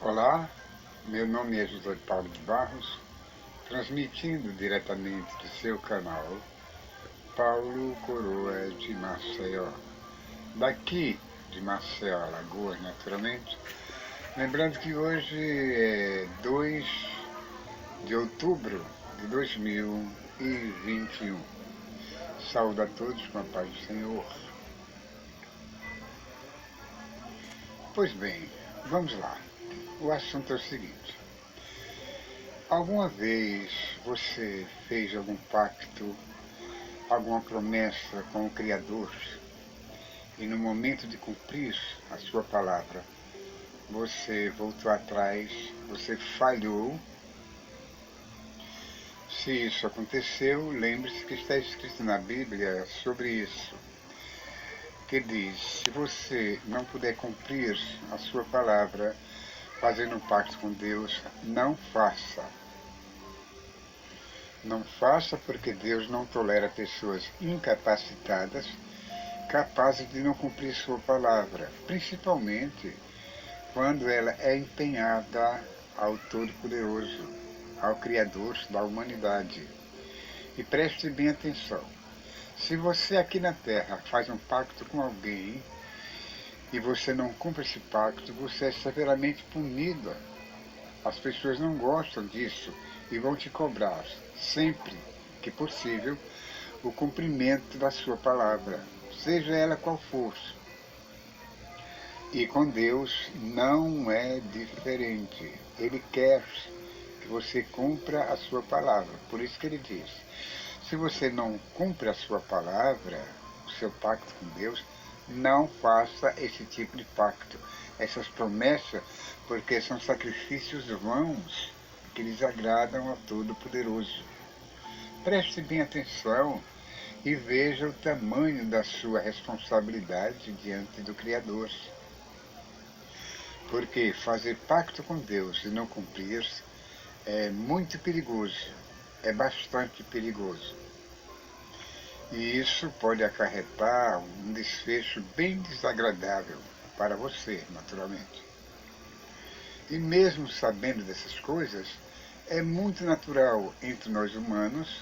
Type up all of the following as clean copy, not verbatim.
Olá, meu nome é José Paulo de Barros, transmitindo diretamente do seu canal Paulo Coroa de Maceió, daqui de Maceió, Alagoas, naturalmente. Lembrando que hoje é 2 de outubro de 2021. Saúdo a todos com a paz do Senhor. Pois bem, vamos lá. O assunto é o seguinte. Alguma vez você fez algum pacto, alguma promessa com o Criador e no momento de cumprir a sua palavra, você voltou atrás, você falhou? Se isso aconteceu, lembre-se que está escrito na Bíblia sobre isso, que diz, se você não puder cumprir a sua palavra, fazendo um pacto com Deus, não faça. Não faça porque Deus não tolera pessoas incapacitadas, capazes de não cumprir sua palavra, principalmente quando ela é empenhada ao Todo-Poderoso, ao Criador da humanidade. E preste bem atenção, se você aqui na Terra faz um pacto com alguém e você não cumpre esse pacto, você é severamente punido. As pessoas não gostam disso e vão te cobrar, sempre que possível, o cumprimento da sua palavra, seja ela qual for. E com Deus não é diferente. Ele quer que você cumpra a sua palavra. Por isso que ele diz, se você não cumpre a sua palavra, o seu pacto com Deus, não faça esse tipo de pacto, essas promessas, porque são sacrifícios vãos que desagradam ao Todo-Poderoso. Preste bem atenção e veja o tamanho da sua responsabilidade diante do Criador. Porque fazer pacto com Deus e não cumprir é muito perigoso, é bastante perigoso. E isso pode acarretar um desfecho bem desagradável para você, naturalmente. E mesmo sabendo dessas coisas, é muito natural entre nós humanos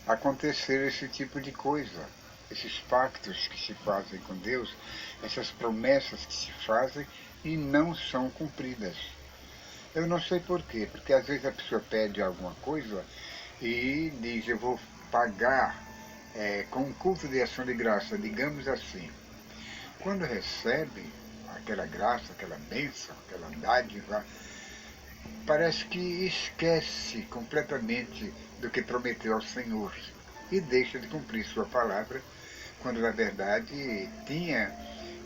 acontecer esse tipo de coisa. Esses pactos que se fazem com Deus, essas promessas que se fazem e não são cumpridas. Eu não sei por quê, porque às vezes a pessoa pede alguma coisa e diz, eu vou pagar com um culto de ação de graça, digamos assim. Quando recebe aquela graça, aquela bênção, aquela dádiva, parece que esquece completamente do que prometeu ao Senhor e deixa de cumprir sua palavra, quando na verdade tinha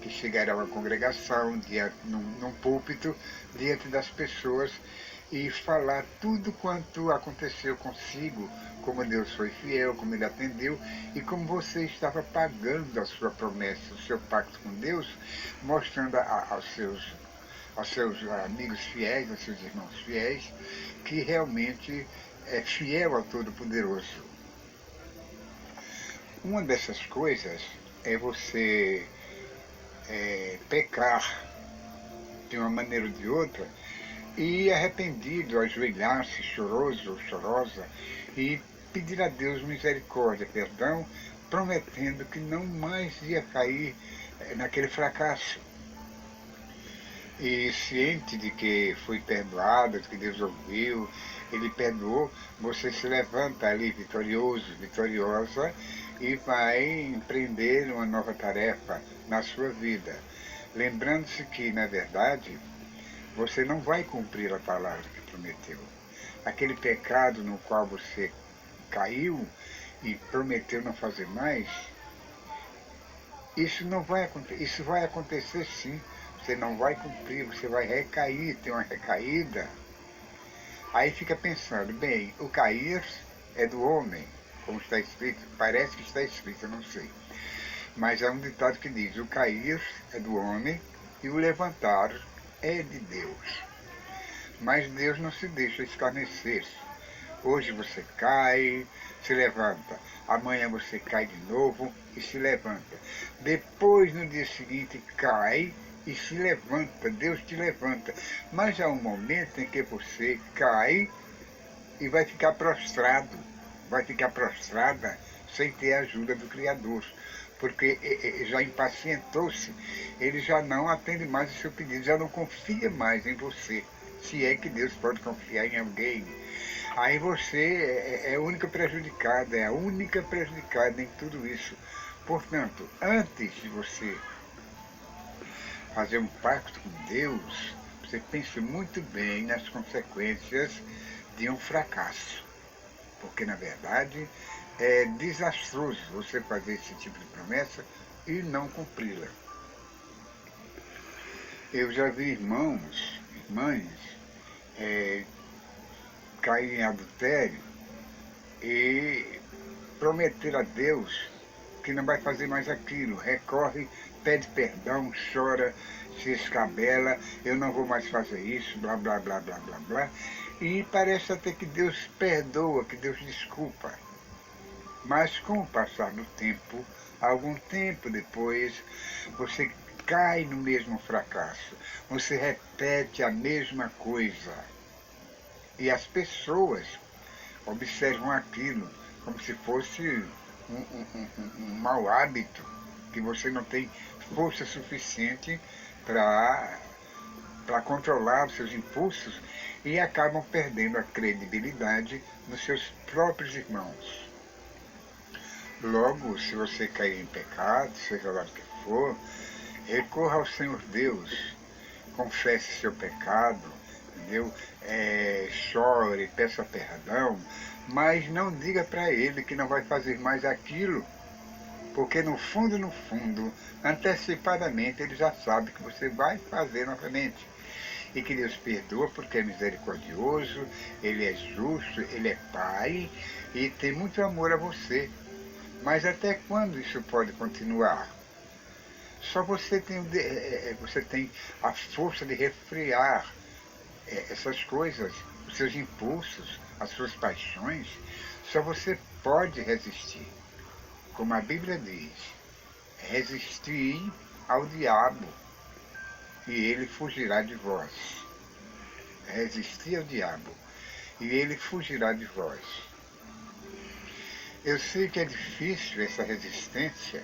que chegar a uma congregação, num púlpito, diante das pessoas e falar tudo quanto aconteceu consigo, como Deus foi fiel, como Ele atendeu e como você estava pagando a sua promessa, o seu pacto com Deus, mostrando aos seus amigos fiéis, aos seus irmãos fiéis, que realmente é fiel ao Todo-Poderoso. Uma dessas coisas é você pecar de uma maneira ou de outra e arrependido, ajoelhar-se choroso ou chorosa e pedir a Deus misericórdia, perdão, prometendo que não mais ia cair naquele fracasso. E ciente de que foi perdoado, de que Deus ouviu, Ele perdoou, você se levanta ali vitorioso, vitoriosa, e vai empreender uma nova tarefa na sua vida. Lembrando-se que, na verdade, você não vai cumprir a palavra que prometeu. Aquele pecado no qual você caiu e prometeu não fazer mais, isso não vai acontecer, isso vai acontecer sim. Você não vai cumprir, você vai recair, ter uma recaída. Aí fica pensando, bem, o cair é do homem, como está escrito, parece que está escrito, eu não sei. Mas é um ditado que diz, o cair é do homem e o levantar é de Deus. Mas Deus não se deixa escarnecer. Hoje você cai, se levanta. Amanhã você cai de novo e se levanta. Depois, no dia seguinte, cai e se levanta, Deus te levanta. Mas há um momento em que você cai e vai ficar prostrado, vai ficar prostrada sem ter a ajuda do Criador, porque já impacientou-se, ele já não atende mais o seu pedido, já não confia mais em você, se é que Deus pode confiar em alguém. Aí você é a única prejudicada, é a única prejudicada em tudo isso. Portanto, antes de você fazer um pacto com Deus, você pense muito bem nas consequências de um fracasso. Porque, na verdade, é desastroso você fazer esse tipo de promessa e não cumpri-la. Eu já vi irmãos, irmãs, é, cair em adultério e prometer a Deus que não vai fazer mais aquilo. Recorre, pede perdão, chora, se escabela, eu não vou mais fazer isso, blá, blá, blá, blá, blá, blá. E parece até que Deus perdoa, que Deus desculpa. Mas com o passar do tempo, algum tempo depois, você cai no mesmo fracasso. Você repete a mesma coisa. E as pessoas observam aquilo como se fosse um mau hábito, que você não tem força suficiente para controlar os seus impulsos e acabam perdendo a credibilidade nos seus próprios irmãos. Logo, se você cair em pecado, seja lá o que for, recorra ao Senhor Deus, confesse seu pecado, entendeu? Chore, peça perdão, mas não diga para ele que não vai fazer mais aquilo, porque no fundo, antecipadamente ele já sabe que você vai fazer novamente. E que Deus perdoa porque é misericordioso, Ele é justo, Ele é Pai e tem muito amor a você. Mas até quando isso pode continuar? Só você tem a força de refrear essas coisas, os seus impulsos, as suas paixões. Só você pode resistir. Como a Bíblia diz, resistir ao diabo e ele fugirá de vós. Resistir ao diabo e ele fugirá de vós. Eu sei que é difícil essa resistência,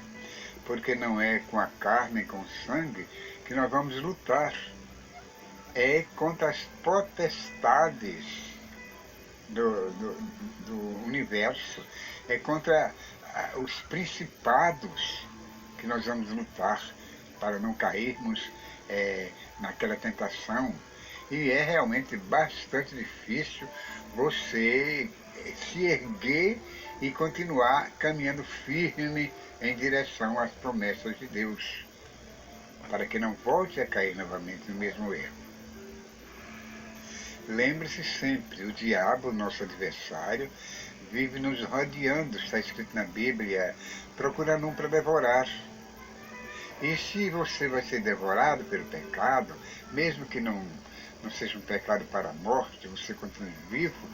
porque não é com a carne e com o sangue que nós vamos lutar. É contra as potestades do universo, é contra os principados que nós vamos lutar para não cairmos naquela tentação. E é realmente bastante difícil você se erguer e continuar caminhando firme em direção às promessas de Deus, para que não volte a cair novamente no mesmo erro. Lembre-se sempre, o diabo, nosso adversário, vive nos rodeando, está escrito na Bíblia, procurando um para devorar. E se você vai ser devorado pelo pecado, mesmo que não seja um pecado para a morte, você continue vivo,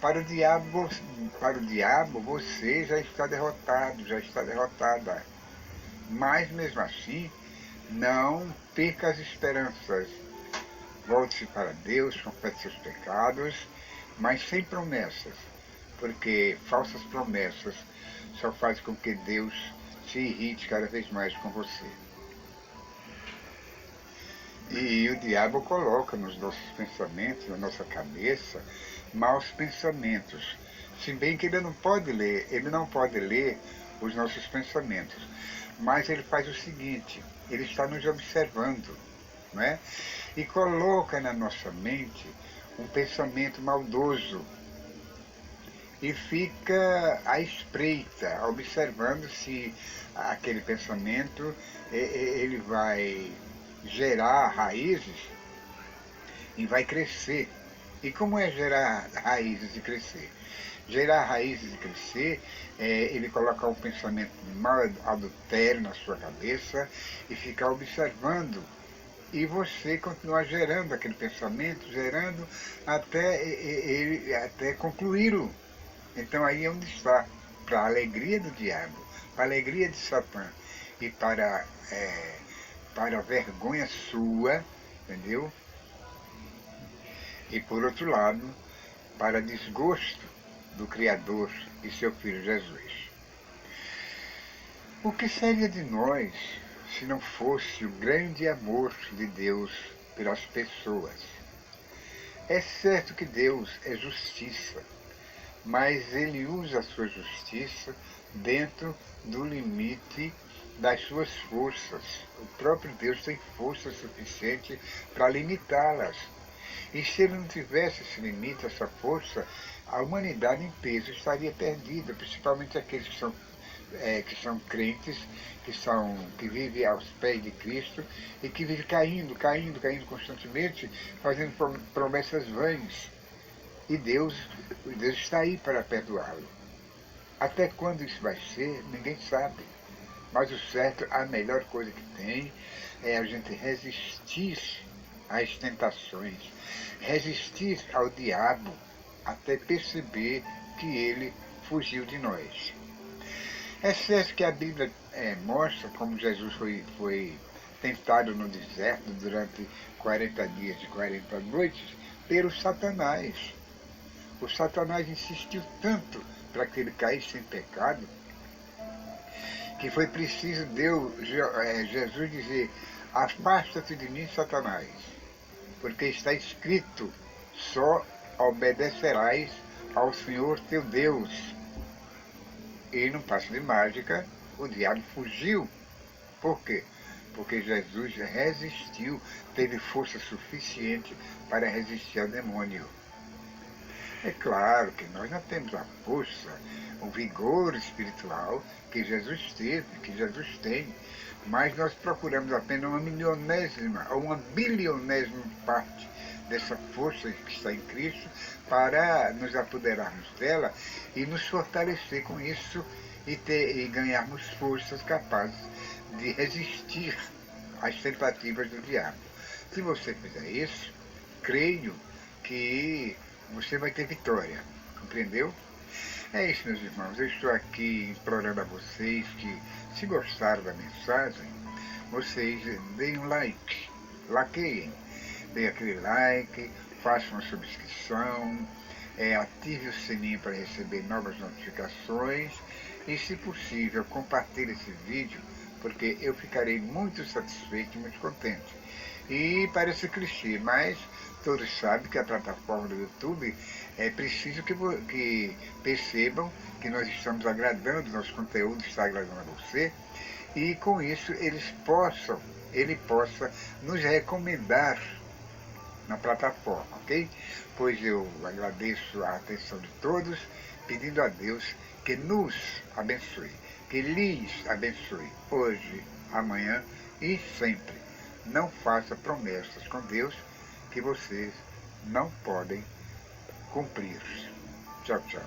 para o diabo você já está derrotado, já está derrotada. Mas mesmo assim, não perca as esperanças. Volte-se para Deus, confesse seus pecados, mas sem promessas, porque falsas promessas só fazem com que Deus se irrite cada vez mais com você. E o diabo coloca nos nossos pensamentos, na nossa cabeça, maus pensamentos. Se bem que ele não pode ler os nossos pensamentos. Mas ele faz o seguinte, ele está nos observando, não é? E coloca na nossa mente um pensamento maldoso e fica à espreita, observando se aquele pensamento ele vai gerar raízes e vai crescer. E como é gerar raízes e crescer? Gerar raízes e crescer, ele colocar um pensamento mal adultério na sua cabeça e ficar observando. E você continuar gerando aquele pensamento, gerando até concluí-lo. Então aí é onde está, para a alegria do diabo, para a alegria de Satã e para para vergonha sua, entendeu? E por outro lado, para desgosto do Criador e seu Filho Jesus. O que seria de nós se não fosse o grande amor de Deus pelas pessoas? É certo que Deus é justiça, mas Ele usa a sua justiça dentro do limite das suas forças. O próprio Deus tem força suficiente para limitá-las. E se ele não tivesse esse limite, essa força, a humanidade em peso estaria perdida, principalmente aqueles que são crentes, que vivem aos pés de Cristo e que vivem caindo constantemente, fazendo promessas vãs. E Deus está aí para perdoá-lo. Até quando isso vai ser, ninguém sabe. Mas o certo, a melhor coisa que tem é a gente resistir às tentações, resistir ao diabo, até perceber que ele fugiu de nós. É certo que a Bíblia mostra como Jesus foi tentado no deserto durante 40 dias e 40 noites pelo Satanás. O Satanás insistiu tanto para que ele caísse em pecado, que foi preciso Jesus dizer: afasta-te de mim, Satanás, porque está escrito, só obedecerás ao Senhor teu Deus. E num passo de mágica, o diabo fugiu. Por quê? Porque Jesus resistiu, teve força suficiente para resistir ao demônio. É claro que nós não temos a força, o vigor espiritual que Jesus teve, que Jesus tem, mas nós procuramos apenas uma milionésima ou uma bilionésima parte dessa força que está em Cristo para nos apoderarmos dela e nos fortalecer com isso e ganharmos forças capazes de resistir às tentativas do diabo. Se você fizer isso, creio que você vai ter vitória, compreendeu? É isso, meus irmãos, eu estou aqui implorando a vocês que, se gostaram da mensagem, vocês deem um like, laqueiem, deem aquele like, façam uma subscrição, ative o sininho para receber novas notificações e, se possível, compartilhe esse vídeo, porque eu ficarei muito satisfeito e muito contente. E parece clichê, mas todos sabem que a plataforma do YouTube é preciso que percebam que nós estamos agradando, nosso conteúdo está agradando a você, e com isso ele possa nos recomendar na plataforma, ok? Pois eu agradeço a atenção de todos, pedindo a Deus que nos abençoe, que lhes abençoe hoje, amanhã e sempre. Não faça promessas com Deus que vocês não podem cumprir. Tchau, tchau.